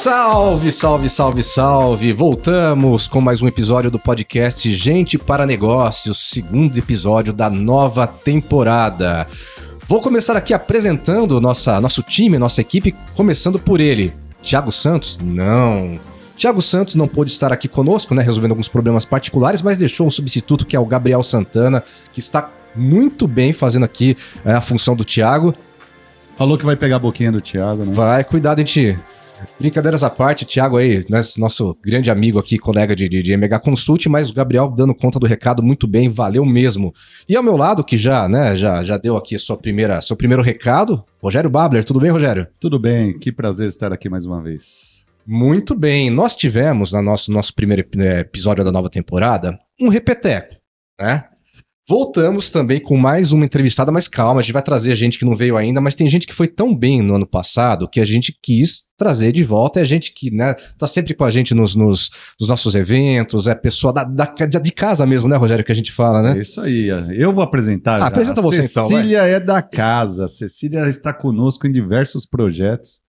Salve, salve, salve, salve! Voltamos com mais um episódio do podcast Gente para Negócios, segundo episódio da nova temporada. Vou começar aqui apresentando nosso time, nossa equipe, começando por ele, Thiago Santos. Thiago Santos não pôde estar aqui conosco, né, resolvendo alguns problemas particulares, mas deixou um substituto que é o Gabriel Santana, que está muito bem fazendo aqui a função do Thiago. Falou que vai pegar a boquinha do Thiago, né? Vai, cuidado, gente. Brincadeiras à parte, Thiago aí, né, nosso grande amigo aqui, colega de MH Consult, mas o Gabriel dando conta do recado muito bem, valeu mesmo. E ao meu lado, que já deu aqui seu primeiro recado, Rogério Babler. Tudo bem, Rogério? Tudo bem, que prazer estar aqui mais uma vez. Muito bem, nós tivemos no nosso primeiro episódio da nova temporada um repeteco, né? Voltamos também com mais uma entrevistada, mas calma, a gente vai trazer gente que não veio ainda, mas tem gente que foi tão bem no ano passado que a gente quis trazer de volta. É gente que, né, tá sempre com a gente nos nossos eventos, é pessoa de casa mesmo, né, Rogério, que a gente fala, né? É isso aí, eu vou apresentar já. Apresenta você então, vai. Cecília é da casa, Cecília está conosco em diversos projetos.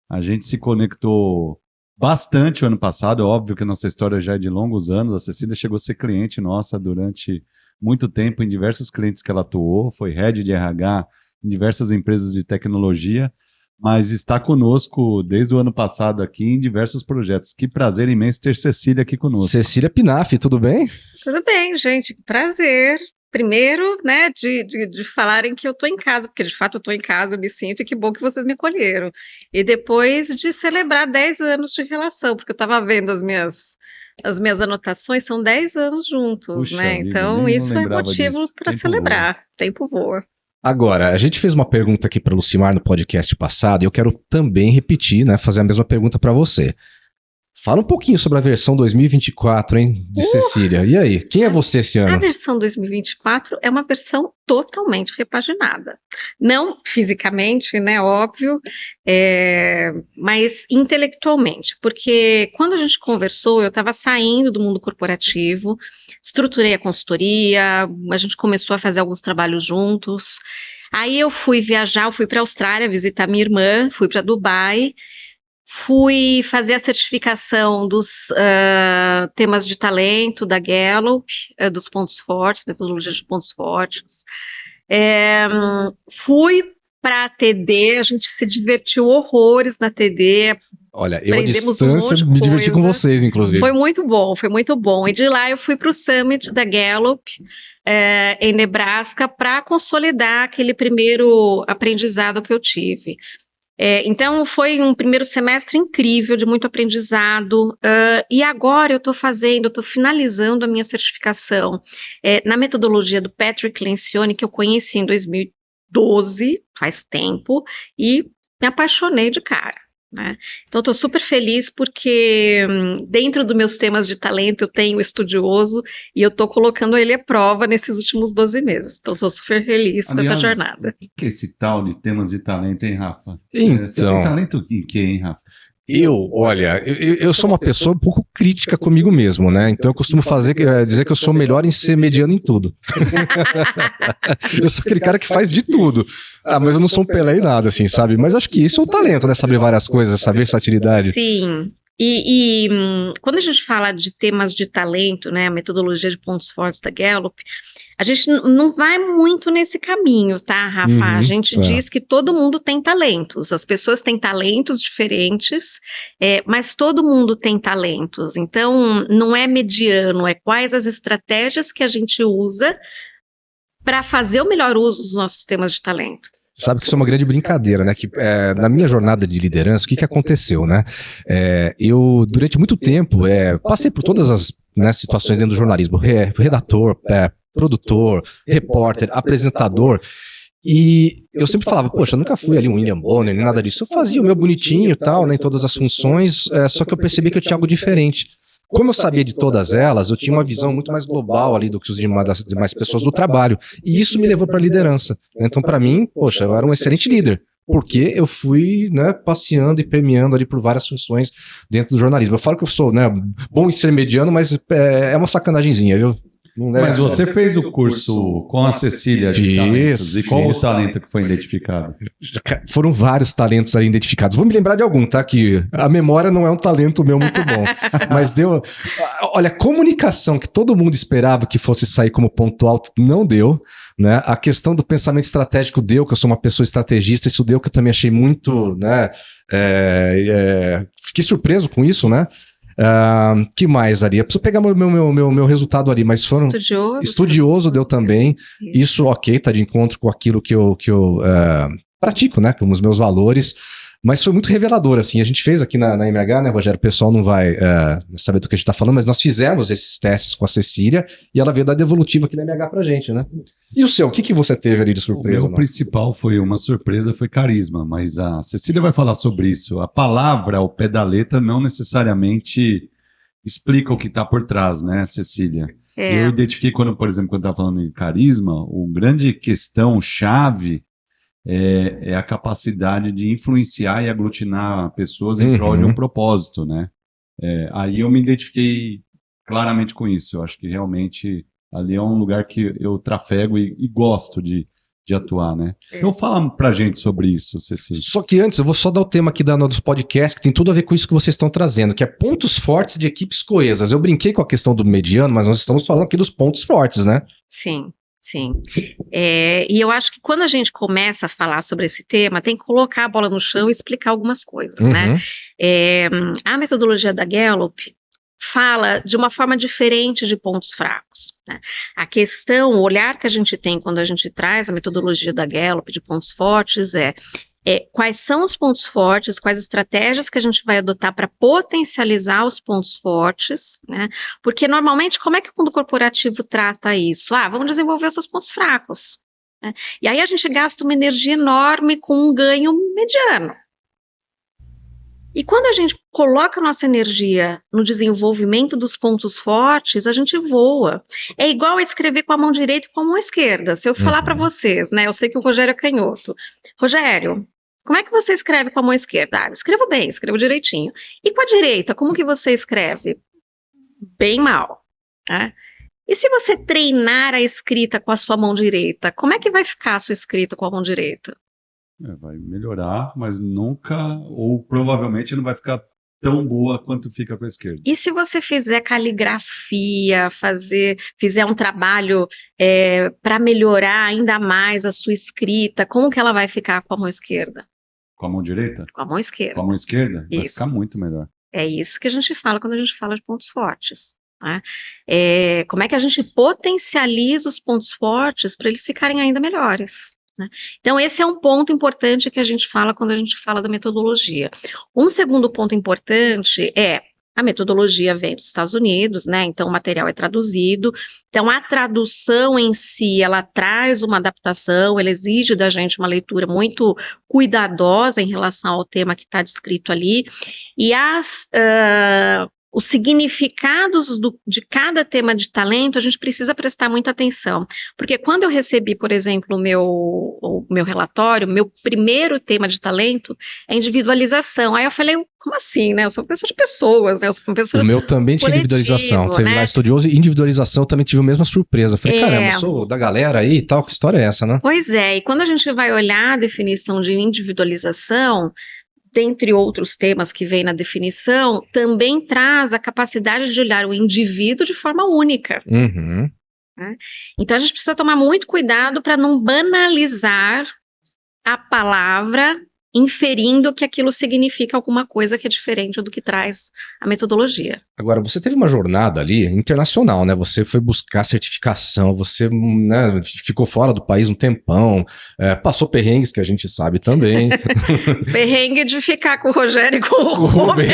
A gente se conectou bastante o ano passado, é óbvio que a nossa história já é de longos anos. A Cecília chegou a ser cliente nossa durante muito tempo em diversos clientes que ela atuou, foi head de RH em diversas empresas de tecnologia, mas está conosco desde o ano passado aqui em diversos projetos. Que prazer imenso ter Cecília aqui conosco. Cecília Pinaf, tudo bem? Tudo bem, gente, prazer. Primeiro, né, de falarem que eu estou em casa, porque de fato eu estou em casa, eu me sinto, e que bom que vocês me acolheram. E depois de celebrar 10 anos de relação, porque eu estava vendo as minhas anotações, são 10 anos juntos, Puxa né? vida, Então isso é motivo para celebrar. Tempo voa. Agora, a gente fez uma pergunta aqui para o Lucimar no podcast passado, e eu quero também repetir, né, fazer a mesma pergunta para você. Fala um pouquinho sobre a versão 2024, hein, de Cecília. E aí, quem é você esse ano? A versão 2024 é uma versão totalmente repaginada. Não fisicamente, né, óbvio, mas intelectualmente. Porque quando a gente conversou, eu estava saindo do mundo corporativo, estruturei a consultoria, a gente começou a fazer alguns trabalhos juntos. Aí eu fui viajar, eu fui para a Austrália visitar minha irmã, fui para Dubai. Fui fazer a certificação dos temas de talento da Gallup, dos pontos fortes, metodologia de pontos fortes. Fui para a TD, a gente se divertiu horrores na TD. Olha, eu à distância me diverti com vocês, inclusive. Foi muito bom, foi muito bom. E de lá eu fui para o Summit da Gallup, em Nebraska, para consolidar aquele primeiro aprendizado que eu tive. Então foi um primeiro semestre incrível, de muito aprendizado, e agora eu estou finalizando a minha certificação na metodologia do Patrick Lencioni, que eu conheci em 2012, faz tempo, e me apaixonei de cara. Né? Então estou super feliz porque dentro dos meus temas de talento eu tenho o estudioso e eu estou colocando ele à prova nesses últimos 12 meses. Então estou super feliz com essa jornada. O que é esse tal de temas de talento, hein, Rafa? Então, você tem talento em quê, hein, Rafa? Eu sou uma pessoa um pouco crítica comigo mesmo, né? Então eu costumo dizer que eu sou melhor em ser mediano em tudo. Eu sou aquele cara que faz de tudo. Mas eu não sou um Pelé em nada, assim, sabe? Mas acho que isso é o talento, né? Saber várias coisas, essa versatilidade. Sim. E quando a gente fala de temas de talento, né? A metodologia de pontos fortes da Gallup, a gente não vai muito nesse caminho, tá, Rafa? A gente diz que todo mundo tem talentos, as pessoas têm talentos diferentes, mas todo mundo tem talentos, então não é mediano, é quais as estratégias que a gente usa para fazer o melhor uso dos nossos temas de talento. Sabe que isso é uma grande brincadeira, né? Que na minha jornada de liderança, o que aconteceu, né? Eu, durante muito tempo, passei por todas as, né, situações dentro do jornalismo, redator, produtor, repórter, apresentador, e eu sempre falava, poxa, eu nunca fui ali um William Bonner, nem nada disso. Eu fazia o meu bonitinho e tal, né, em todas as funções, só que eu percebi que eu tinha algo diferente. Como eu sabia de todas elas, eu tinha uma visão muito mais global ali do que das demais pessoas do trabalho, e isso me levou para a liderança. Então, para mim, poxa, eu era um excelente líder, porque eu fui, né, passeando e permeando ali por várias funções dentro do jornalismo. Eu falo que eu sou, né, bom em ser mediano, mas é uma sacanagemzinha, viu? Não leva Mas a você sério. fez o curso com a Cecília de Fiz, talentos. E qual fiz. o talento que foi identificado? Foram vários talentos ali identificados. Vou me lembrar de algum, tá? Que a memória não é um talento meu muito bom. Mas deu. Olha, a comunicação que todo mundo esperava que fosse sair como ponto alto, não deu. Né? A questão do pensamento estratégico deu, que eu sou uma pessoa estrategista, isso deu que eu também achei muito. Né? Fiquei surpreso com isso, né? Que mais ali? Eu preciso pegar meu resultado ali, mas foram. Estudioso deu também. Isso, ok, tá de encontro com aquilo que eu pratico, né? Com os meus valores. Mas foi muito revelador, assim. A gente fez aqui na MH, né, Rogério? O pessoal não vai saber do que a gente tá falando, mas nós fizemos esses testes com a Cecília e ela veio dar devolutiva aqui na MH pra gente, né? E o seu? O que você teve ali de surpresa? O meu principal foi uma surpresa, foi carisma, mas a Cecília vai falar sobre isso. A palavra ao pé da letra não necessariamente explica o que está por trás, né, Cecília? Eu identifiquei quando, por exemplo, quando estava falando em carisma, o grande questão chave é a capacidade de influenciar e aglutinar pessoas em prol de um propósito, né? Aí eu me identifiquei claramente com isso. Eu acho que realmente ali é um lugar que eu trafego e gosto de atuar, né? Então fala pra gente sobre isso, Cecília. Só que antes, eu vou só dar o tema aqui dos podcasts, que tem tudo a ver com isso que vocês estão trazendo, que é pontos fortes de equipes coesas. Eu brinquei com a questão do mediano, mas nós estamos falando aqui dos pontos fortes, né? Sim. Sim, e eu acho que quando a gente começa a falar sobre esse tema, tem que colocar a bola no chão e explicar algumas coisas, né? A metodologia da Gallup fala de uma forma diferente de pontos fracos, né? A questão, o olhar que a gente tem quando a gente traz a metodologia da Gallup de pontos fortes quais são os pontos fortes, quais estratégias que a gente vai adotar para potencializar os pontos fortes, né? Porque normalmente, como é que o mundo corporativo trata isso? Vamos desenvolver os seus pontos fracos, né? E aí a gente gasta uma energia enorme com um ganho mediano. E quando a gente coloca a nossa energia no desenvolvimento dos pontos fortes, a gente voa. É igual a escrever com a mão direita e com a mão esquerda. Se eu falar para vocês, né? Eu sei que o Rogério é canhoto. Rogério, como é que você escreve com a mão esquerda? Eu escrevo bem, escrevo direitinho. E com a direita, como que você escreve? Bem mal, né? E se você treinar a escrita com a sua mão direita, como é que vai ficar a sua escrita com a mão direita? Vai melhorar, mas nunca, ou provavelmente não vai ficar tão boa quanto fica com a esquerda. E se você fizer caligrafia, fizer um trabalho para melhorar ainda mais a sua escrita, como que ela vai ficar com a mão esquerda? Com a mão direita? Com a mão esquerda. Com a mão esquerda? Vai Isso. ficar muito melhor. É isso que a gente fala quando a gente fala de pontos fortes, né? Como é que a gente potencializa os pontos fortes para eles ficarem ainda melhores, né? Então esse é um ponto importante que a gente fala quando a gente fala da metodologia. Um segundo ponto importante a metodologia vem dos Estados Unidos, né? Então o material é traduzido. Então a tradução em si, ela traz uma adaptação, ela exige da gente uma leitura muito cuidadosa em relação ao tema que está descrito ali. E os significados de cada tema de talento, a gente precisa prestar muita atenção. Porque quando eu recebi, por exemplo, o meu relatório, meu primeiro tema de talento é individualização. Aí eu falei, como assim, né? Eu sou uma pessoa de pessoas, né? Eu sou uma pessoa O meu também tinha individualização. Você viu lá, estudioso, e individualização eu também tive a mesma surpresa. Eu falei, caramba, eu sou da galera aí e tal, que história é essa, né? Pois é, e quando a gente vai olhar a definição de individualização, dentre outros temas que vem na definição, também traz a capacidade de olhar o indivíduo de forma única. Uhum. Né? Então a gente precisa tomar muito cuidado para não banalizar a palavra, inferindo que aquilo significa alguma coisa que é diferente do que traz a metodologia. Agora, você teve uma jornada ali internacional, né? Você foi buscar certificação, você, né, ficou fora do país um tempão, passou perrengues que a gente sabe também. Perrengue de ficar com o Rogério e com o Rubem.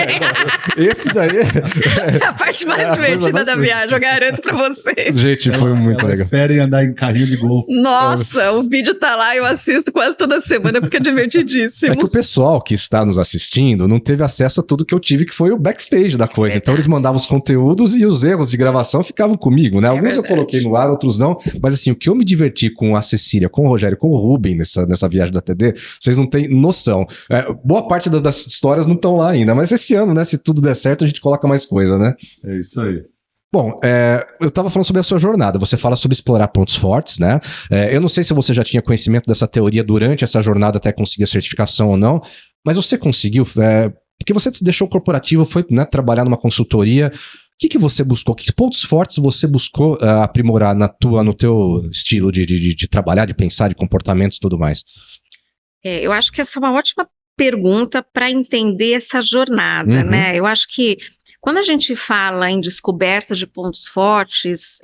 Esse daí é a parte mais divertida da viagem, eu garanto pra vocês. Gente, foi muito legal. Preferem andar em carrinho de golfe. Nossa, o vídeo tá lá, eu assisto quase toda semana porque é divertidíssimo. É que o pessoal que está nos assistindo não teve acesso a tudo que eu tive, que foi o backstage da coisa. Então eles mandavam os conteúdos e os erros de gravação ficavam comigo, né? Alguns eu coloquei no ar, outros não. Mas assim, o que eu me diverti com a Cecília, com o Rogério, com o Rubem nessa viagem da TD, vocês não têm noção. Boa parte das histórias não estão lá ainda, mas esse ano, né? Se tudo der certo, a gente coloca mais coisa, né? É isso aí. Bom, eu estava falando sobre a sua jornada. Você fala sobre explorar pontos fortes, né? Eu não sei se você já tinha conhecimento dessa teoria durante essa jornada até conseguir a certificação ou não, mas você conseguiu, porque você se deixou corporativo, foi, né, trabalhar numa consultoria. O que você buscou? Que pontos fortes você buscou aprimorar no teu estilo de trabalhar, de pensar, de comportamentos e tudo mais? Eu acho que essa é uma ótima pergunta para entender essa jornada, né? Eu acho que quando a gente fala em descoberta de pontos fortes,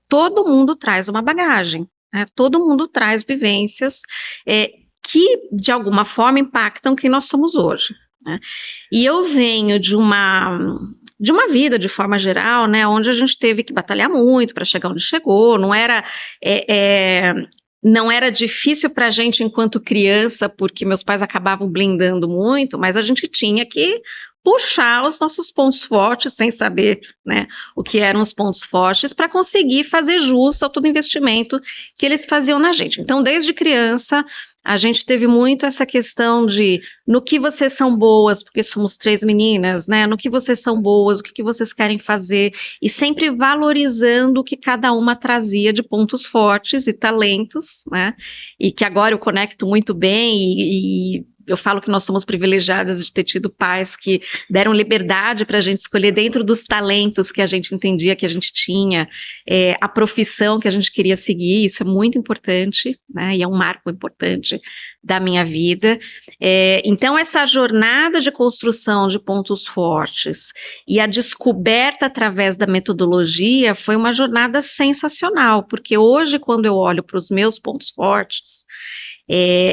todo mundo traz uma bagagem, né? Todo mundo traz vivências que, de alguma forma, impactam quem nós somos hoje, né? E eu venho de uma vida, de forma geral, né, onde a gente teve que batalhar muito para chegar onde chegou, não era difícil para a gente enquanto criança, porque meus pais acabavam blindando muito, mas a gente tinha que puxar os nossos pontos fortes, sem saber, né, o que eram os pontos fortes, para conseguir fazer jus a todo investimento que eles faziam na gente. Então, desde criança, a gente teve muito essa questão de no que vocês são boas, porque somos 3 meninas, né? No que vocês são boas, o que vocês querem fazer, e sempre valorizando o que cada uma trazia de pontos fortes e talentos, né? E que agora eu conecto muito bem e eu falo que nós somos privilegiadas de ter tido pais que deram liberdade para a gente escolher dentro dos talentos que a gente entendia que a gente tinha, a profissão que a gente queria seguir. Isso é muito importante, né? E é um marco importante da minha vida. Então, essa jornada de construção de pontos fortes e a descoberta através da metodologia foi uma jornada sensacional, porque hoje, quando eu olho para os meus pontos fortes,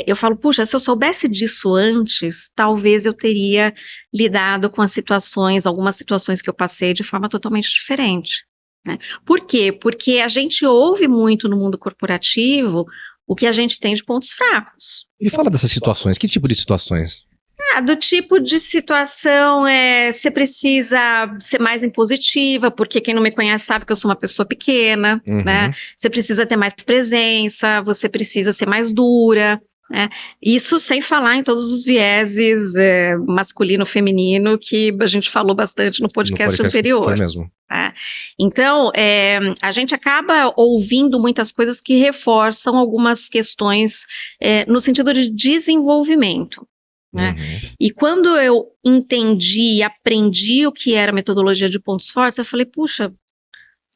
eu falo, puxa, se eu soubesse disso antes, talvez eu teria lidado com algumas situações que eu passei de forma totalmente diferente, né? Por quê? Porque a gente ouve muito no mundo corporativo o que a gente tem de pontos fracos. Me fala dessas situações, que tipo de situações? Do tipo de situação, você precisa ser mais impositiva, porque quem não me conhece sabe que eu sou uma pessoa pequena, né? Você precisa ter mais presença, você precisa ser mais dura, né? Isso sem falar em todos os vieses masculino, feminino, que a gente falou bastante no podcast anterior. Foi mesmo. Então, a gente acaba ouvindo muitas coisas que reforçam algumas questões no sentido de desenvolvimento, né? E quando eu entendi e aprendi o que era metodologia de pontos fortes, eu falei, puxa,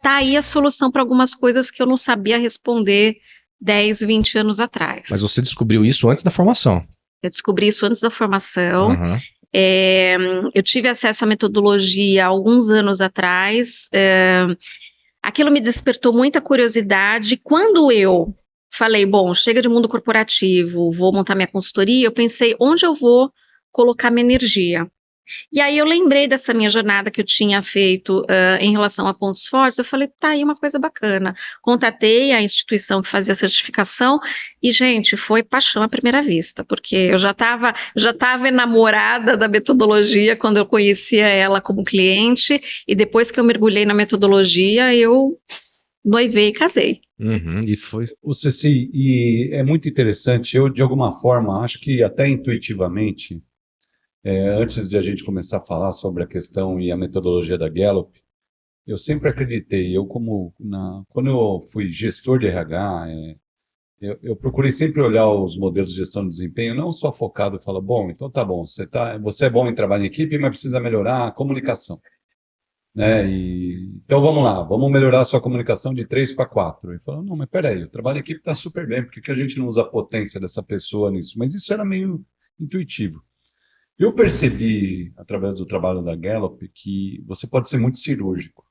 tá aí a solução para algumas coisas que eu não sabia responder 10, 20 anos atrás. Mas você descobriu isso antes da formação? Eu descobri isso antes da formação. Eu tive acesso à metodologia alguns anos atrás. Aquilo me despertou muita curiosidade. Quando eu falei, bom, chega de mundo corporativo, vou montar minha consultoria, eu pensei, onde eu vou colocar minha energia? E aí eu lembrei dessa minha jornada que eu tinha feito em relação a pontos fortes, eu falei, tá aí uma coisa bacana. Contatei a instituição que fazia a certificação e, gente, foi paixão à primeira vista, porque eu já estava enamorada da metodologia quando eu conhecia ela como cliente, e depois que eu mergulhei na metodologia, eu noivei e casei. E foi. Ceci, e é muito interessante, eu de alguma forma, acho que até intuitivamente, antes de a gente começar a falar sobre a questão e a metodologia da Gallup, eu sempre acreditei, quando eu fui gestor de RH, eu procurei sempre olhar os modelos de gestão de desempenho, não só focado e falar, bom, então tá bom, você é bom em trabalhar em equipe, mas precisa melhorar a comunicação, né? Então vamos lá, vamos melhorar a sua comunicação de 3 para 4. Ele falou, não, mas peraí, o trabalho em equipe está super bem, por que a gente não usa a potência dessa pessoa nisso? Mas isso era meio intuitivo. Eu percebi, através do trabalho da Gallup, que você pode ser muito cirúrgico.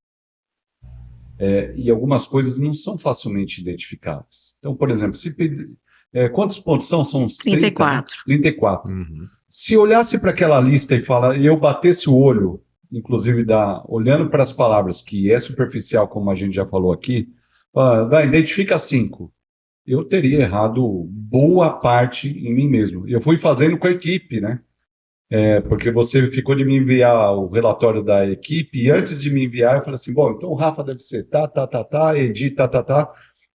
E algumas coisas não são facilmente identificáveis. Então, por exemplo, quantos pontos são? São uns 34. 34. Se olhasse para aquela lista e eu batesse o olho, inclusive olhando para as palavras, que é superficial, como a gente já falou aqui, identifica 5. Eu teria errado boa parte em mim mesmo. Eu fui fazendo com a equipe, né? Porque você ficou de me enviar o relatório da equipe, e antes de me enviar, eu falei assim, bom, então o Rafa deve ser Edi,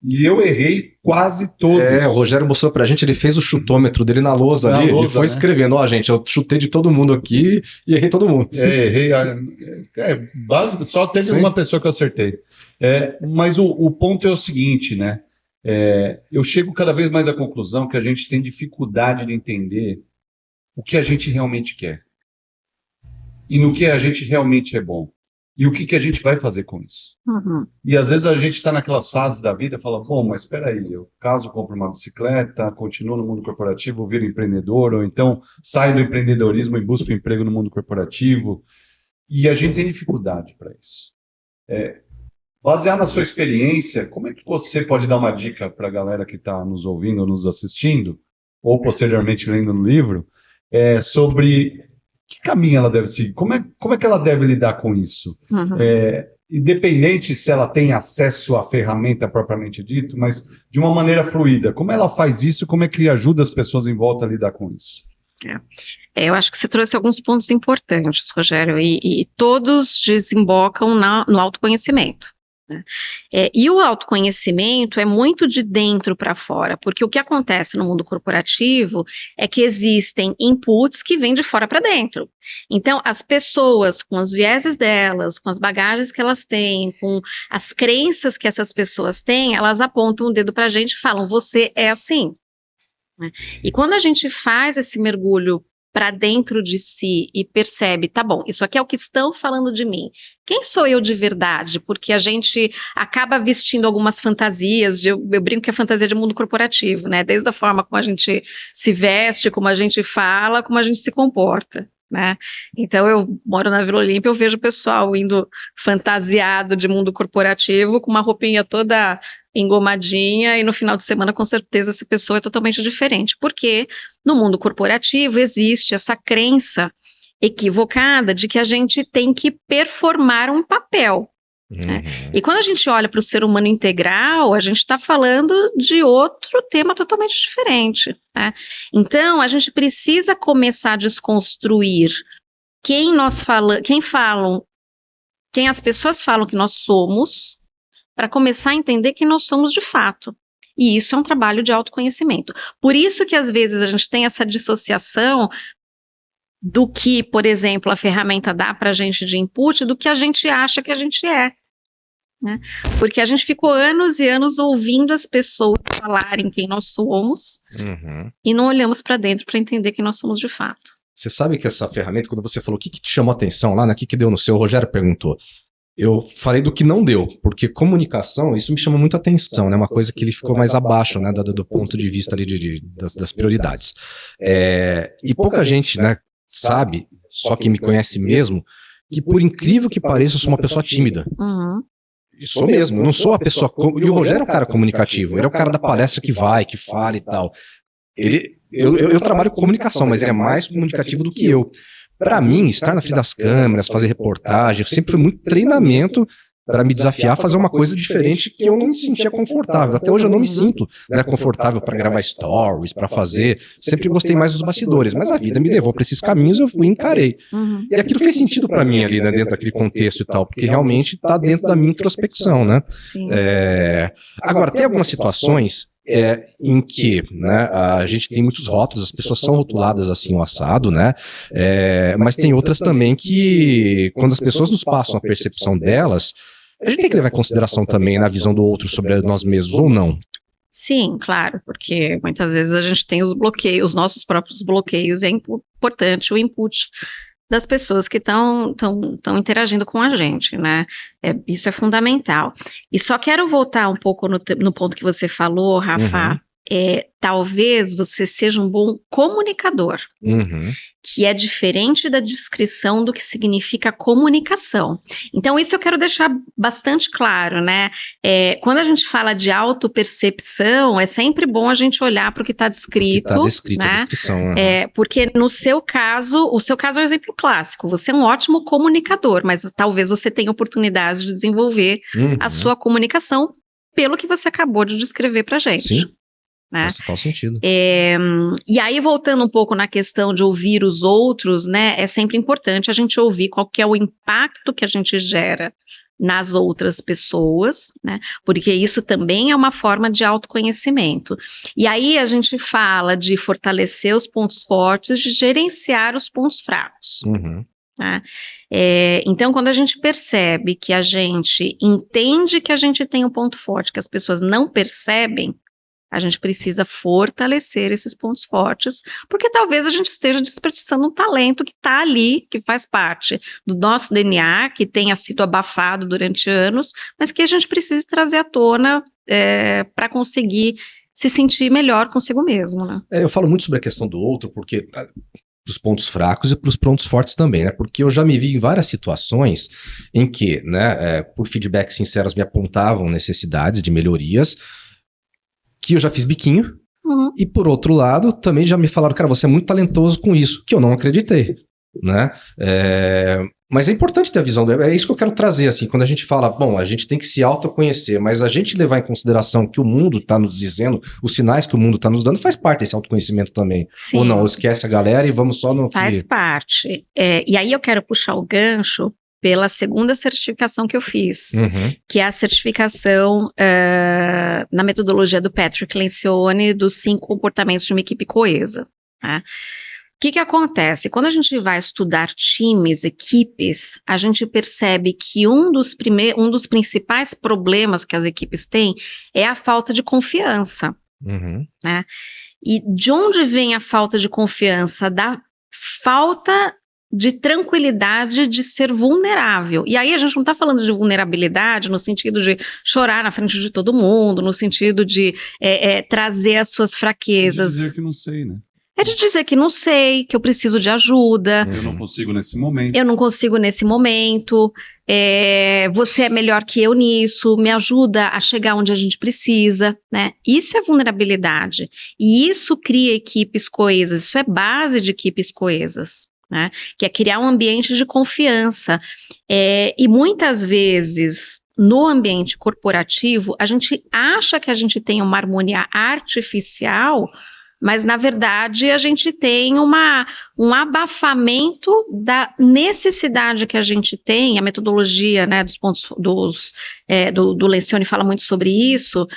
E eu errei quase todos. O Rogério mostrou pra gente, ele fez o chutômetro dele na lousa ali, e foi escrevendo, gente, eu chutei de todo mundo aqui e errei todo mundo. Errei. Só teve uma pessoa que eu acertei. Mas o ponto é o seguinte, né? Eu chego cada vez mais à conclusão que a gente tem dificuldade de entender o que a gente realmente quer. E no que a gente realmente é bom. E o que a gente vai fazer com isso? Uhum. E às vezes a gente está naquelas fases da vida e fala, bom, mas espera aí, eu caso compro uma bicicleta, continuo no mundo corporativo, viro empreendedor, ou então saio do empreendedorismo e busco emprego no mundo corporativo. E a gente tem dificuldade para isso. Baseado na sua experiência, como é que você pode dar uma dica para a galera que está nos ouvindo ou nos assistindo, ou posteriormente lendo no livro, sobre que caminho ela deve seguir? Como é que ela deve lidar com isso? Uhum. Independente se ela tem acesso à ferramenta propriamente dito, mas de uma maneira fluida. Como ela faz isso? Como é que ajuda as pessoas em volta a lidar com isso? Eu acho que você trouxe alguns pontos importantes, Rogério, e todos desembocam no autoconhecimento. Né? E o autoconhecimento é muito de dentro para fora, porque o que acontece no mundo corporativo é que existem inputs que vêm de fora para dentro. Então, as pessoas, com os vieses delas, com as bagagens que elas têm, com as crenças que essas pessoas têm, elas apontam o dedo para a gente e falam, você é assim. Né? E quando a gente faz esse mergulho para dentro de si e percebe, tá bom, isso aqui é o que estão falando de mim. Quem sou eu de verdade? Porque a gente acaba vestindo algumas fantasias, eu brinco que é fantasia de mundo corporativo, né? Desde a forma como a gente se veste, como a gente fala, como a gente se comporta. Né? Então eu moro na Vila Olímpia, eu vejo o pessoal indo fantasiado de mundo corporativo com uma roupinha toda engomadinha e no final de semana com certeza essa pessoa é totalmente diferente, porque no mundo corporativo existe essa crença equivocada de que a gente tem que performar um papel. Né? E quando a gente olha para o ser humano integral, a gente está falando de outro tema totalmente diferente. Né? Então, a gente precisa começar a desconstruir quem as pessoas falam que nós somos, para começar a entender quem nós somos de fato. E isso é um trabalho de autoconhecimento. Por isso que às vezes a gente tem essa dissociação do que, por exemplo, a ferramenta dá para a gente de input, do que a gente acha que a gente é. Né? Porque a gente ficou anos e anos ouvindo as pessoas falarem quem nós somos e não olhamos para dentro para entender quem nós somos de fato. Você sabe que essa ferramenta, quando você falou o que te chamou a atenção lá, né, o que deu no seu, o Rogério perguntou. Eu falei do que não deu, porque comunicação, isso me chama muito a atenção, né? Uma coisa que ele ficou mais abaixo, né, do ponto de vista ali das prioridades. E pouca gente, né, sabe, só quem me conhece mesmo, que por incrível que pareça, eu sou uma pessoa tímida. Sou mesmo, eu não sou a pessoa... E o Rogério é um cara comunicativo, ele é o cara da palestra que vai, que fala e tal. Eu trabalho com comunicação, mas ele é mais comunicativo do que eu. Para mim, estar na frente das câmeras, fazer reportagem, sempre foi muito treinamento para me desafiar a fazer uma coisa diferente que eu não me sentia confortável. Até hoje eu não me sinto, né, confortável para gravar stories, para fazer. Sempre gostei mais dos bastidores, mas a vida me levou para esses caminhos, eu fui e encarei. E aquilo fez sentido para mim ali, né, dentro daquele contexto e tal, porque realmente está dentro da minha introspecção, né? Agora, tem algumas situações em que, né, a gente tem muitos rótulos, as pessoas são rotuladas assim, o assado, né, mas tem outras também que, quando as pessoas nos passam a percepção delas, a gente tem que levar em consideração também na visão do outro sobre nós mesmos ou não. Sim, claro, porque muitas vezes a gente tem os bloqueios, os nossos próprios bloqueios, e é importante o input das pessoas que estão interagindo com a gente, né? Isso é fundamental. E só quero voltar um pouco no ponto que você falou, Rafa. Talvez você seja um bom comunicador, que é diferente da descrição do que significa comunicação. Então, isso eu quero deixar bastante claro, né? Quando a gente fala de autopercepção, é sempre bom a gente olhar para o que está descrito. Está descrito, né? A descrição. Porque no seu caso, o seu caso é um exemplo clássico. Você é um ótimo comunicador, mas talvez você tenha oportunidade de desenvolver a sua comunicação pelo que você acabou de descrever para a gente. Sim. Né? Faz total sentido. E aí, voltando um pouco na questão de ouvir os outros, né, é sempre importante a gente ouvir qual que é o impacto que a gente gera nas outras pessoas, né? Porque isso também é uma forma de autoconhecimento. E aí a gente fala de fortalecer os pontos fortes, de gerenciar os pontos fracos. Uhum. Tá? Então, quando a gente percebe que a gente entende que a gente tem um ponto forte, que as pessoas não percebem, a gente precisa fortalecer esses pontos fortes, porque talvez a gente esteja desperdiçando um talento que está ali, que faz parte do nosso DNA, que tenha sido abafado durante anos, mas que a gente precisa trazer à tona para conseguir se sentir melhor consigo mesmo, né? Eu falo muito sobre a questão do outro, porque dos pontos fracos e para os pontos fortes também, né? Porque eu já me vi em várias situações em que, né, por feedbacks sinceros, me apontavam necessidades de melhorias, que eu já fiz biquinho, e por outro lado, também já me falaram, cara, você é muito talentoso com isso, que eu não acreditei, né? Mas é importante ter a visão, é isso que eu quero trazer, assim, quando a gente fala, bom, a gente tem que se autoconhecer, mas a gente levar em consideração que o mundo está nos dizendo, os sinais que o mundo está nos dando, faz parte desse autoconhecimento também. Sim. Ou não, esquece a galera e vamos só no Faz parte. E aí eu quero puxar o gancho pela segunda certificação que eu fiz, que é a certificação na metodologia do Patrick Lencioni dos 5 comportamentos de uma equipe coesa. Tá? O que acontece? Quando a gente vai estudar times, equipes, a gente percebe que um dos principais problemas que as equipes têm é a falta de confiança. Né? E de onde vem a falta de confiança? Da falta de tranquilidade de ser vulnerável. E aí a gente não está falando de vulnerabilidade no sentido de chorar na frente de todo mundo, no sentido de trazer as suas fraquezas. De dizer que não sei, né? É de dizer que não sei, que eu preciso de ajuda. Eu não consigo nesse momento. Eu não consigo nesse momento. Você é melhor que eu nisso, me ajuda a chegar onde a gente precisa, né? Isso é vulnerabilidade. E isso cria equipes coesas, isso é base de equipes coesas. Né, que é criar um ambiente de confiança. E muitas vezes, no ambiente corporativo, a gente acha que a gente tem uma harmonia artificial, mas, na verdade, a gente tem um abafamento da necessidade que a gente tem, a metodologia, né, dos pontos do Lencioni fala muito sobre isso,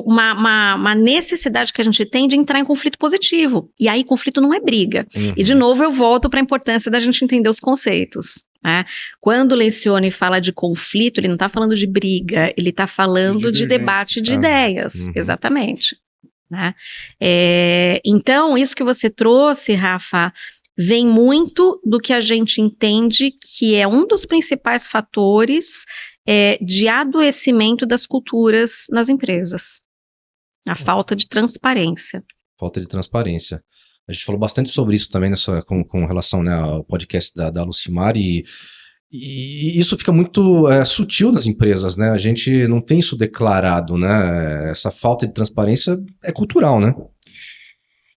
uma necessidade que a gente tem de entrar em conflito positivo. E aí, conflito não é briga. E, de novo, eu volto para a importância da gente entender os conceitos. Né? Quando o Lencioni fala de conflito, ele não está falando de briga, ele está falando de debate de ideias. Exatamente. Né? Então, isso que você trouxe, Rafa, vem muito do que a gente entende que é um dos principais fatores de adoecimento das culturas nas empresas. A falta de transparência. Falta de transparência. A gente falou bastante sobre isso também com relação, né, ao podcast da Lucimar e isso fica muito sutil nas empresas, né? A gente não tem isso declarado, né? Essa falta de transparência é cultural, né?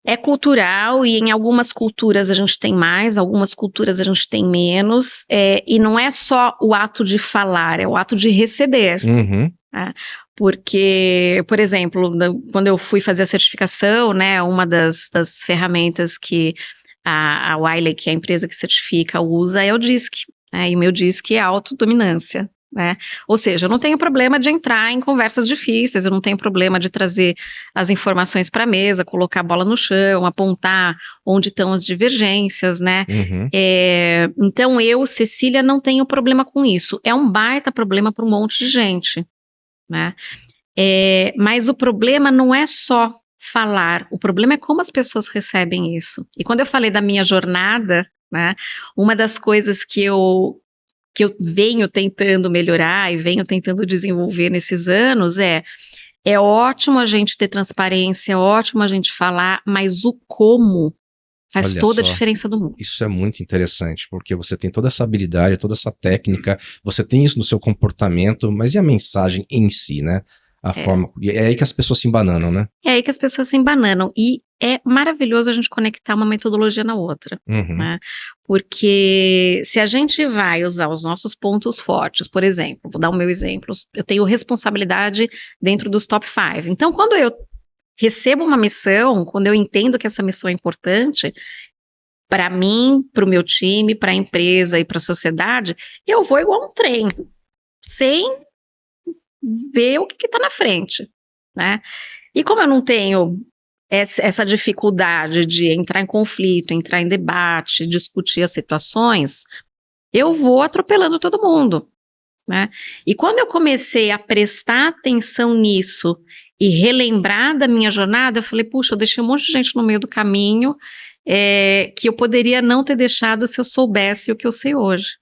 É cultural e em algumas culturas a gente tem mais, algumas culturas a gente tem menos, e não é só o ato de falar, é o ato de receber. Né? Porque, por exemplo, quando eu fui fazer a certificação, né, uma das ferramentas que a Wiley, que é a empresa que certifica, usa é o DISC, né, e o meu DISC é autodominância. Né? Ou seja, eu não tenho problema de entrar em conversas difíceis, eu não tenho problema de trazer as informações para a mesa, colocar a bola no chão, apontar onde estão as divergências, né? Então eu, Cecília, não tenho problema com isso. É um baita problema para um monte de gente, né? Mas o problema não é só falar, o problema é como as pessoas recebem isso. E quando eu falei da minha jornada, né, uma das coisas que eu venho tentando melhorar e venho tentando desenvolver nesses anos é ótimo a gente ter transparência, é ótimo a gente falar, mas o como faz toda a diferença do mundo. Isso é muito interessante, porque você tem toda essa habilidade, toda essa técnica, você tem isso no seu comportamento, mas e a mensagem em si, né? A forma, é aí que as pessoas se embananam, né? É aí que as pessoas se embananam. E é maravilhoso a gente conectar uma metodologia na outra. Né? Porque se a gente vai usar os nossos pontos fortes, por exemplo, vou dar o meu exemplo, eu tenho responsabilidade dentro dos top 5. Então, quando eu recebo uma missão, quando eu entendo que essa missão é importante, para mim, para o meu time, para a empresa e para a sociedade, eu vou igual um trem, sem ver o que está na frente, né? E como eu não tenho essa dificuldade de entrar em conflito, entrar em debate, discutir as situações, eu vou atropelando todo mundo, né? E quando eu comecei a prestar atenção nisso e relembrar da minha jornada, eu falei, puxa, eu deixei um monte de gente no meio do caminho que eu poderia não ter deixado se eu soubesse o que eu sei hoje.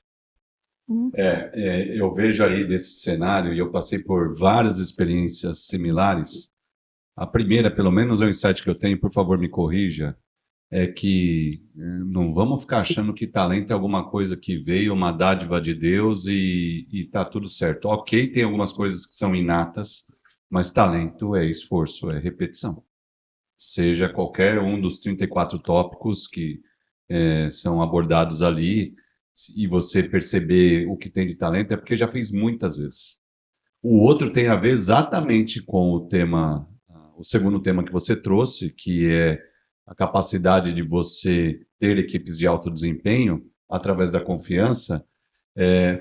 Eu vejo aí desse cenário, e eu passei por várias experiências similares. A primeira, pelo menos é o insight que eu tenho, por favor me corrija, é que não vamos ficar achando que talento é alguma coisa que veio, uma dádiva de Deus e tá tudo certo. Ok, tem algumas coisas que são inatas, mas talento é esforço, é repetição. Seja qualquer um dos 34 tópicos que são abordados ali, e você perceber o que tem de talento, é porque já fez muitas vezes. O outro tem a ver exatamente com o tema, o segundo tema que você trouxe, que é a capacidade de você ter equipes de alto desempenho através da confiança.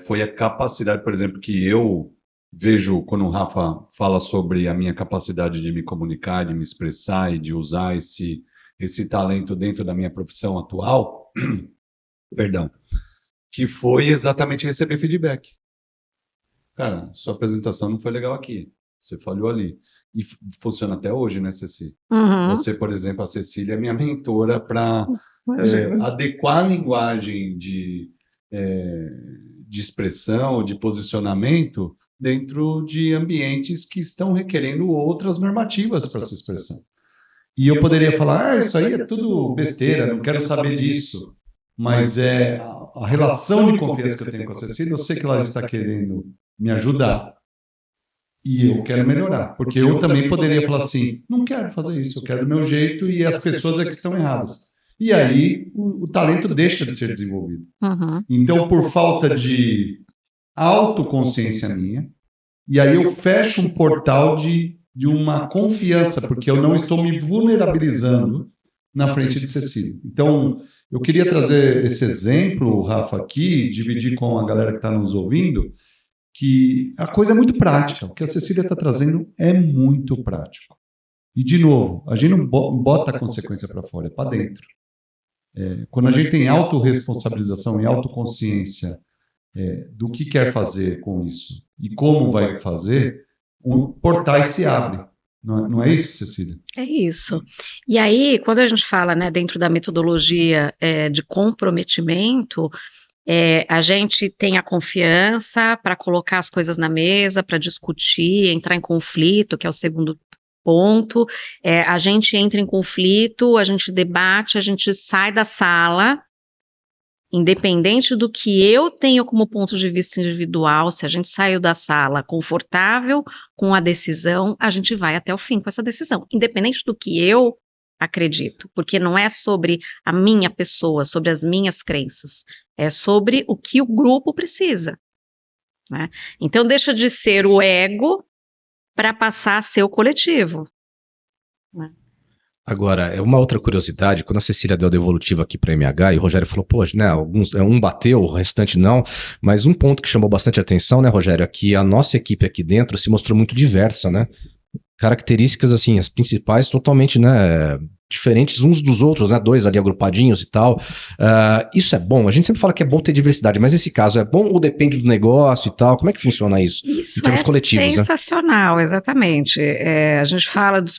Foi a capacidade, por exemplo, que eu vejo quando o Rafa fala sobre a minha capacidade de me comunicar, de me expressar e de usar esse talento dentro da minha profissão atual, perdão, que foi exatamente receber feedback. Cara, sua apresentação não foi legal aqui, você falhou ali. E funciona até hoje, né, Ceci? Uhum. Você, por exemplo, a Cecília é minha mentora para adequar a linguagem de expressão, de posicionamento dentro de ambientes que estão requerendo outras normativas para essa expressão. E eu poderia falar, isso aí é tudo besteira, não quero saber disso. Mas a relação de confiança que eu tenho com a Cecília, eu sei que ela está querendo me ajudar. E eu quero melhorar. Porque eu também poderia falar assim, não quero fazer isso, eu quero do meu jeito e as pessoas é que estão erradas. E aí o talento deixa de ser desenvolvido. Uhum. Então, por falta de autoconsciência minha, e aí eu fecho um portal de uma confiança, porque eu não estou me vulnerabilizando na frente de Cecília. Então, eu queria trazer esse exemplo, Rafa, aqui, dividir com a galera que está nos ouvindo, que a coisa é muito prática. O que a Cecília está trazendo é muito prático. E, de novo, a gente não bota a consequência para fora, é para dentro. Quando a gente tem autorresponsabilização e autoconsciência do que quer fazer com isso e como vai fazer, portais se abrem. Não é isso, Cecília? É isso. E aí, quando a gente fala, né, dentro da metodologia de comprometimento, a gente tem a confiança para colocar as coisas na mesa, para discutir, entrar em conflito, que é o segundo ponto. A gente entra em conflito, a gente debate, a gente sai da sala, independente do que eu tenho como ponto de vista individual, se a gente saiu da sala confortável com a decisão, a gente vai até o fim com essa decisão, independente do que eu acredito, porque não é sobre a minha pessoa, sobre as minhas crenças, é sobre o que o grupo precisa, né? Então deixa de ser o ego para passar a ser o coletivo, né? Agora, uma outra curiosidade, quando a Cecília deu a devolutiva aqui para a MH, e o Rogério falou, pô, né, um bateu, o restante não, mas um ponto que chamou bastante atenção, né, Rogério, é que a nossa equipe aqui dentro se mostrou muito diversa, né? Características, assim, as principais totalmente, né, diferentes uns dos outros, né, dois ali agrupadinhos e tal. Isso é bom? A gente sempre fala que é bom ter diversidade, mas nesse caso é bom ou depende do negócio e tal? Como é que funciona isso? Isso em termos coletivos, sensacional, né? Exatamente. A gente fala do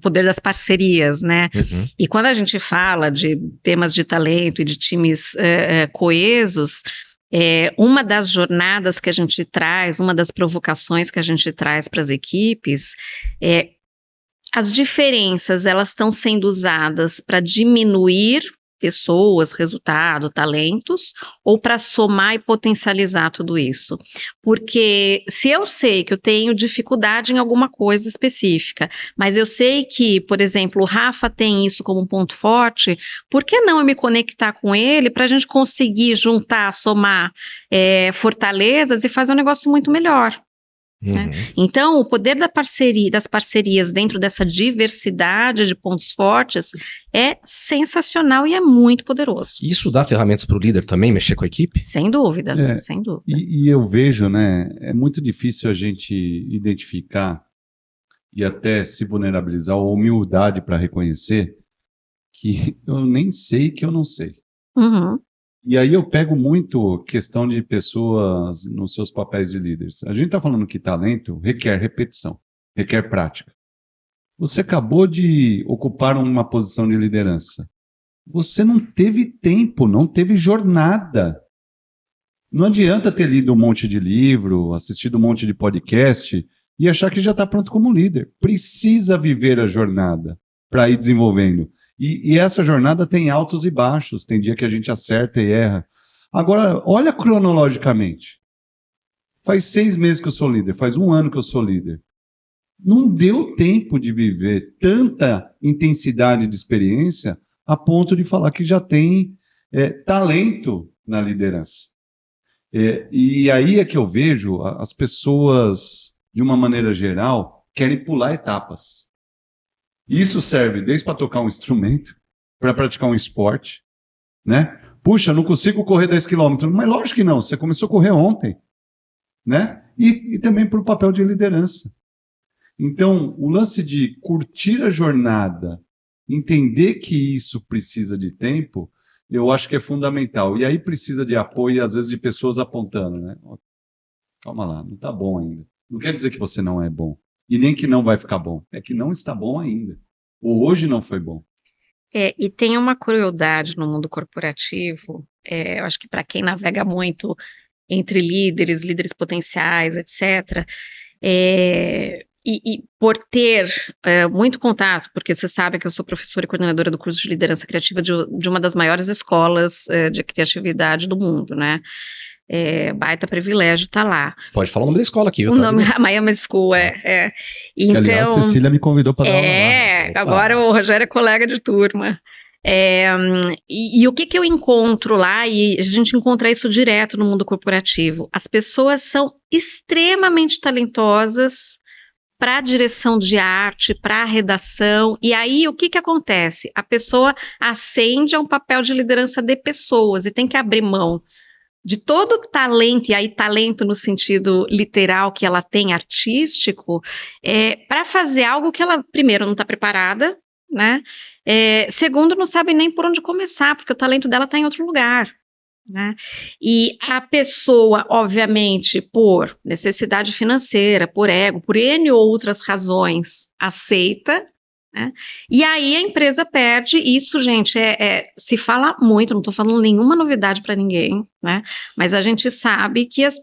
poder das parcerias, né? Uhum. E quando a gente fala de temas de talento e de times coesos, uma das jornadas que a gente traz, uma das provocações que a gente traz para as equipes as diferenças, elas estão sendo usadas para diminuir pessoas, resultado, talentos, ou para somar e potencializar tudo isso. Porque se eu sei que eu tenho dificuldade em alguma coisa específica, mas eu sei que, por exemplo, o Rafa tem isso como um ponto forte, por que não eu me conectar com ele para a gente conseguir juntar, somar fortalezas e fazer um negócio muito melhor? Né? Então, o poder das parcerias dentro dessa diversidade de pontos fortes é sensacional e é muito poderoso. Isso dá ferramentas para o líder também, mexer com a equipe? Sem dúvida, sem dúvida. E eu vejo, né, é muito difícil a gente identificar e até se vulnerabilizar, ou humildade para reconhecer que eu nem sei que eu não sei. E aí eu pego muito questão de pessoas nos seus papéis de líderes. A gente está falando que talento requer repetição, requer prática. Você acabou de ocupar uma posição de liderança. Você não teve tempo, não teve jornada. Não adianta ter lido um monte de livro, assistido um monte de podcast e achar que já está pronto como líder. Precisa viver a jornada para ir desenvolvendo. E essa jornada tem altos e baixos, tem dia que a gente acerta e erra. Agora, olha cronologicamente. Faz 6 meses que eu sou líder, faz 1 ano que eu sou líder. Não deu tempo de viver tanta intensidade de experiência a ponto de falar que já tem talento na liderança. E aí é que eu vejo as pessoas, de uma maneira geral, querem pular etapas. Isso serve desde para tocar um instrumento, para praticar um esporte, né? Puxa, não consigo correr 10 km. Mas lógico que não, você começou a correr ontem, né? E também para o papel de liderança. Então, o lance de curtir a jornada, entender que isso precisa de tempo, eu acho que é fundamental. E aí precisa de apoio, às vezes, de pessoas apontando, né? Calma lá, não está bom ainda. Não quer dizer que você não é bom. E nem que não vai ficar bom. É que não está bom ainda. Ou hoje não foi bom. E tem uma crueldade no mundo corporativo, eu acho que para quem navega muito entre líderes potenciais, etc., e por ter muito contato, porque você sabe que eu sou professora e coordenadora do curso de liderança criativa de uma das maiores escolas de criatividade do mundo, né? Baita privilégio estar lá. Pode falar o nome da escola aqui. O nome é Miami School, Então, aliás, a Cecília me convidou para dar aula lá. Agora o Rogério é colega de turma. E o que eu encontro lá, e a gente encontra isso direto no mundo corporativo, as pessoas são extremamente talentosas para a direção de arte, para a redação, e aí o que acontece? A pessoa ascende a um papel de liderança de pessoas e tem que abrir mão de todo o talento, e aí talento no sentido literal que ela tem, artístico, para fazer algo que ela, primeiro, não está preparada, né? Segundo, não sabe nem por onde começar, porque o talento dela está em outro lugar, né? E a pessoa, obviamente, por necessidade financeira, por ego, por N outras razões, aceita, né? E aí a empresa perde. Isso, gente, se fala muito, não estou falando nenhuma novidade para ninguém, né? Mas a gente sabe que as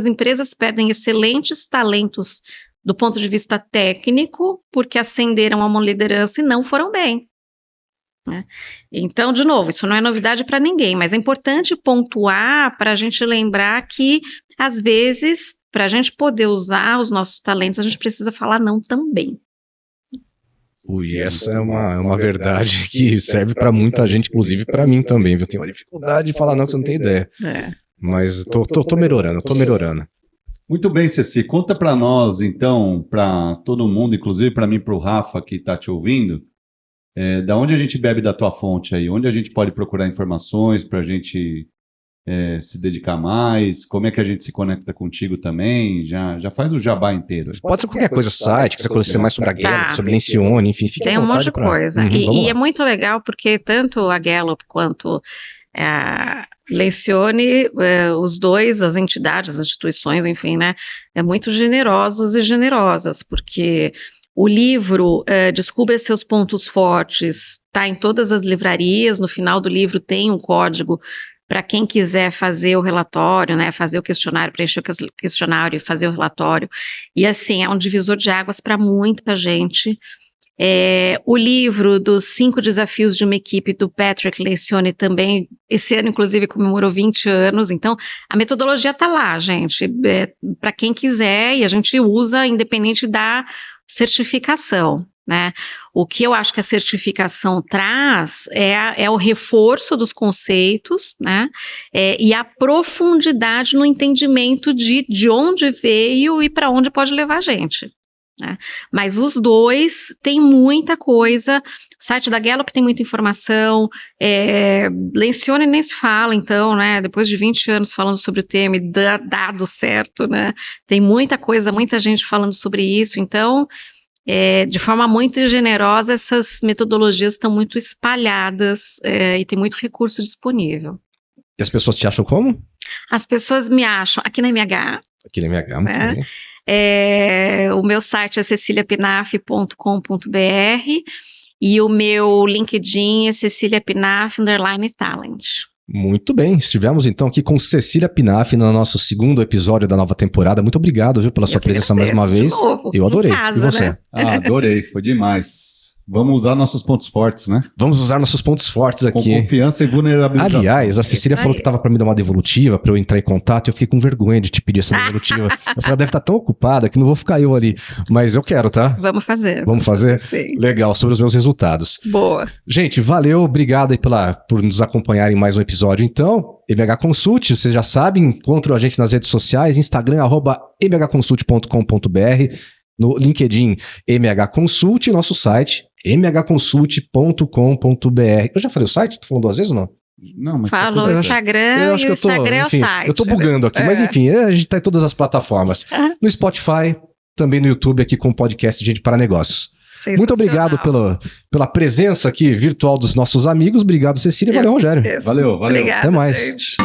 empresas perdem excelentes talentos do ponto de vista técnico, porque ascenderam a uma liderança e não foram bem, né? Então, de novo, isso não é novidade para ninguém, mas é importante pontuar para a gente lembrar que, às vezes, para a gente poder usar os nossos talentos, a gente precisa falar não também. Ui, essa é uma verdade que serve para muita gente, inclusive para mim também. Eu tenho uma dificuldade de falar não, que você não tem ideia. Mas tô melhorando. Muito bem, Ceci. Conta para nós, então, para todo mundo, inclusive para mim e para o Rafa que está te ouvindo, da onde a gente bebe da tua fonte aí? Onde a gente pode procurar informações para a gente se dedicar mais? Como é que a gente se conecta contigo também? Já faz o jabá inteiro. Pode ser qualquer coisa, site, quiser conhecer mais sobre a Gallup, sobre Lencioni, enfim, fique tem à um vontade. Tem um monte de coisa. E é muito legal porque tanto a Gallup quanto a Lencioni, os dois, as entidades, as instituições, enfim, né, muito generosos e generosas, porque o livro Descubra Seus Pontos Fortes está em todas as livrarias. No final do livro tem um código para quem quiser fazer o relatório, né, fazer o questionário, preencher o questionário e fazer o relatório. E assim, é um divisor de águas para muita gente. O livro dos 5 desafios de uma equipe do Patrick Lencioni também, esse ano inclusive comemorou 20 anos, então a metodologia está lá, gente, para quem quiser, e a gente usa independente da certificação, né? O que eu acho que a certificação traz é o reforço dos conceitos, né? E a profundidade no entendimento de onde veio e para onde pode levar a gente. Né? Mas os dois têm muita coisa. O site da Gallup tem muita informação. Lencioni nem se fala, então, né? Depois de 20 anos falando sobre o tema e dado certo, né? Tem muita coisa, muita gente falando sobre isso. Então, de forma muito generosa, essas metodologias estão muito espalhadas e tem muito recurso disponível. E as pessoas te acham como? As pessoas me acham aqui na MH. Aqui na MH, muito bem. O meu site é ceciliapinaf.com.br e o meu LinkedIn é ceciliapinaf_talent. Muito bem, estivemos então aqui com Cecília Pinaf no nosso segundo episódio da nova temporada. Muito obrigado, viu, pela sua presença mais uma vez. Eu adorei. Casa, e você? Né? Adorei, foi demais. Vamos usar nossos pontos fortes, né? Vamos usar nossos pontos fortes aqui. Com confiança e vulnerabilidade. Aliás, a Cecília falou que estava para me dar uma devolutiva, para eu entrar em contato, e eu fiquei com vergonha de te pedir essa devolutiva. Eu falei, ela deve estar tão ocupada que não vou ficar eu ali. Mas eu quero, tá? Vamos fazer. Vamos fazer? Sim. Legal, sobre os meus resultados. Boa. Gente, valeu, obrigado aí por nos acompanhar em mais um episódio. Então, MH Consult, vocês já sabem, encontram a gente nas redes sociais, Instagram, @mhconsult.com.br, no LinkedIn MH Consult, nosso site mhconsult.com.br. Eu já falei o site? Tu falou 2 vezes ou não? Não, mas falou o Instagram e o Instagram é o site. Eu tô bugando aqui, mas enfim, a gente tá em todas as plataformas. No Spotify, também no YouTube aqui com o podcast Gente para Negócios. Muito obrigado pela presença aqui virtual dos nossos amigos. Obrigado, Cecília. Valeu, Rogério. Valeu. Obrigada, até mais. Gente.